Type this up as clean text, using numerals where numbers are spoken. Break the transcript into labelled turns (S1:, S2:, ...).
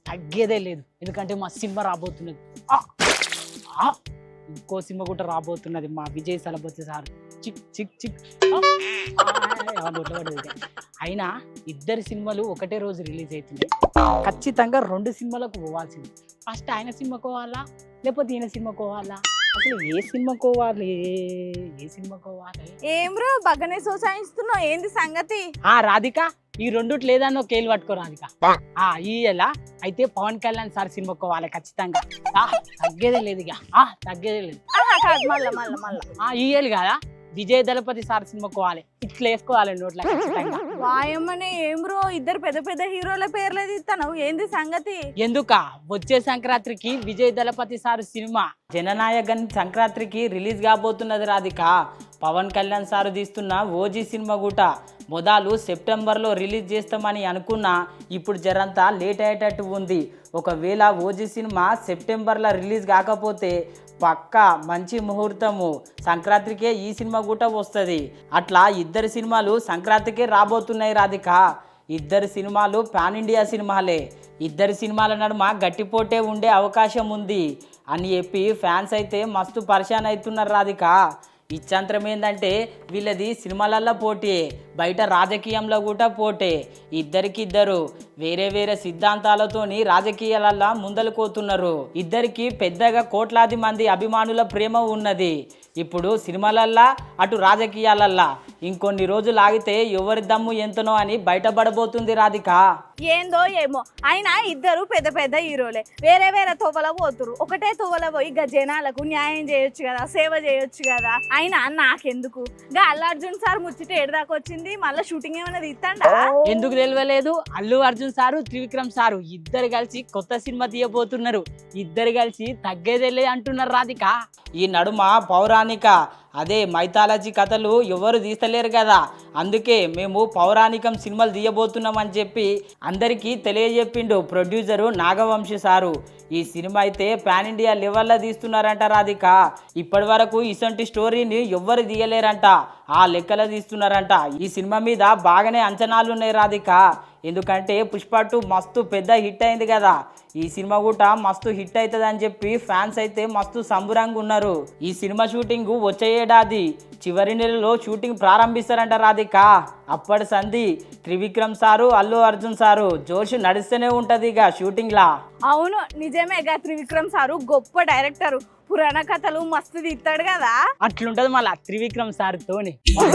S1: తగ్గేదే లేదు, ఎందుకంటే మా సినిమా రాబోతున్నది. ఇంకో సినిమా కూడా రాబోతున్నది, మా విజయ్ సలపతి సార్. చిక్ చిక్ చిక్ అయినా ఇద్దరు సినిమాలు ఒకటే రోజు రిలీజ్ అవుతున్నాయి. ఖచ్చితంగా 2 సినిమాలకు పోవాల్సింది. ఫస్ట్ ఆయన సినిమాకు పోవాలా లేకపోతే ఈయన సినిమాకు పోవాలా? అసలు ఏ సినిమాకు పోవాలి?
S2: ఏం బ్రో బగ్గనే సోసాయిస్తున్నావు, ఏంది సంగతి?
S1: రాధిక, ఈ రెండుటి లేదన్న కేలు పట్టుకో రాధిక. ఇయ్యలా అయితే పవన్ కళ్యాణ్ సార్ సినిమాకు పోవాలి ఖచ్చితంగా. తగ్గేదే లేదు ఇక, తగ్గేదే లేదు. ఇయ్యాలి కదా, విజయ్ దళపతి సార్ సినిమాకు పోవాలి. ఇట్లా వేసుకోవాలి నోట్ల ఖచ్చితంగా.
S2: వాయమ్మనే ఏం బ్రో, ఇద్దరు పెద్ద పెద్ద హీరోల పేర్లే తీస్తాను, ఏంది సంగతి?
S1: ఎందుక వచ్చే సంక్రాంతికి విజయ్ దళపతి సార్ సినిమా జననాయకన్ సంక్రాంతికి రిలీజ్ కాబోతున్నది రాధిక. పవన్ కళ్యాణ్ సార్ తీస్తున్న ఓజీ సినిమా కూడా మొదలు సెప్టెంబర్లో రిలీజ్ చేస్తామని అనుకున్నా, ఇప్పుడు జరంతా లేట్ అయ్యేటట్టు ఉంది. ఒకవేళ ఓజీ సినిమా సెప్టెంబర్లో రిలీజ్ కాకపోతే పక్కా మంచి ముహూర్తము సంక్రాంతికే ఈ సినిమా కూడా వస్తుంది. అట్లా ఇద్దరు సినిమాలు సంక్రాంతికే రాబోతున్నాయి రాధిక. ఇద్దరు సినిమాలు పాన్ ఇండియా సినిమాలే. ఇద్దరు సినిమాల నడుమ గట్టిపోటే ఉండే అవకాశం ఉంది అని చెప్పి ఫ్యాన్స్ అయితే మస్తు పరిశాన్ అవుతున్నారు రాధిక. ఇచ్చంతరం ఏంటంటే వీళ్ళది సినిమాలల్లో పోటీ, బయట రాజకీయంలో కూడా పోటీ. ఇద్దరికిద్దరు వేరే వేరే సిద్ధాంతాలతోని రాజకీయాలల్లో ముందలుకోతున్నారు. ఇద్దరికి పెద్దగా కోట్లాది మంది అభిమానుల ప్రేమ ఉన్నది. ఇప్పుడు సినిమాలల్లా అటు రాజకీయాలల్లా ఇంకొన్ని రోజులు ఆగితే ఎవరి దమ్ము ఎంతనో అని బయటపడబోతుంది రాధిక.
S2: ఏందో ఏమో, అయినా ఇద్దరు పెద్ద పెద్ద హీరోలే, వేరే వేరే తోవల పోతురు. ఒకటే తోవల పోయి ఇక జనాలకు న్యాయం చేయొచ్చు కదా, సేవ చేయొచ్చు కదా. అయినా నాకెందుకు గా అల్లు అర్జున్ సార్ ముచ్చట ఏడదాకా వచ్చింది, మళ్ళీ షూటింగ్ ఏమైనా తీస్తాడా?
S1: ఎందుకు తెలియలేదు? అల్లు అర్జున్ సారు త్రివిక్రమ్ సారు ఇద్దరు కలిసి కొత్త సినిమా తీయబోతున్నారు. ఇద్దరు కలిసి తగ్గేదేలే అంటున్నారు రాధిక. ఈ నడుమ పౌరాణిక అదే మైథాలజీ కథలు ఎవరు తీస్తలేరు కదా, అందుకే మేము పౌరాణికం సినిమాలు తీయబోతున్నామని చెప్పి అందరికీ తెలియజెప్పిండు ప్రొడ్యూసరు నాగవంశీ సారు. ఈ సినిమా అయితే పాన్ ఇండియా లెవెల్లో తీస్తున్నారంట రాధిక. ఇప్పటి వరకు ఇసంటి స్టోరీని ఎవ్వరు తీయలేరంట, ఆ లెక్కలో తీస్తున్నారంట. ఈ సినిమా మీద బాగానే అంచనాలు ఉన్నాయి రాధిక. ఎందుకంటే పుష్ప 2 మస్తు పెద్ద హిట్ అయింది కదా, ఈ సినిమా కూడా మస్తు హిట్ అవుతుంది అని చెప్పి ఫ్యాన్స్ అయితే మస్తు సంబరంగా ఉన్నారు. ఈ సినిమా షూటింగ్ వచ్చే ఏడాది చివరి నెలలో షూటింగ్ ప్రారంభిస్తారంట రాధిక. అప్పటి సంధి త్రివిక్రమ్ సారు అల్లు అర్జున్ సారు జోష్ నడుస్తూనే ఉంటది ఇక షూటింగ్ లా.
S2: అవును నిజమేగా, త్రివిక్రమ్ సారు గొప్ప డైరెక్టర్, పురాణ కథలు మస్తు తీస్తాడు కదా.
S1: అట్లుంటది మళ్ళా త్రివిక్రమ్ సార్ తోని.